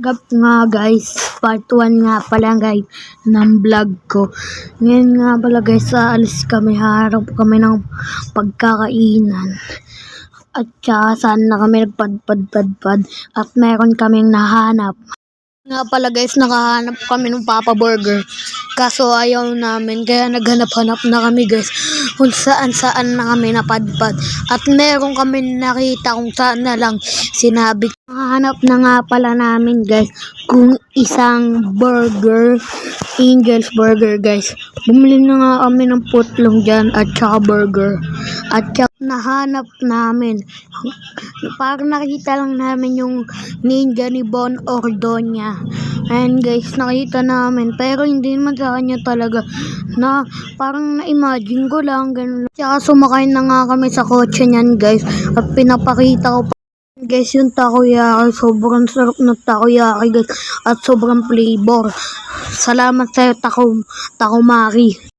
Gap nga guys, part 1 nga pala guys ng vlog ko. Ngayon nga pala guys, aalis kami, harap kami ng pagkakainan. At saka saan na kami nagpadpad at meron kaming nahanap. Nga pala guys, nakahanap kami ng Papa Burger. Kaso ayaw namin, kaya naghanap-hanap na kami guys kung saan na kami napadpad. At meron kami nakita kung saan na lang sinabi. Nakahanap na nga pala namin guys kung isang burger, Angel's Burger guys. Bumili na nga kami ng putlong dyan at saka burger. At saka nahanap namin, parang nakita lang namin yung ninja ni Bon Ordonia. And guys, nakita namin, pero hindi naman sa kanya talaga, na parang na-imagine ko lang, ganun. Tsaka sumakay na nga kami sa kotse niyan guys, at pinapakita ko pa guys yung takoyaki. Sobrang sarap ng takoyaki guys, at sobrang flavor. Salamat sa'yo, Takomaki.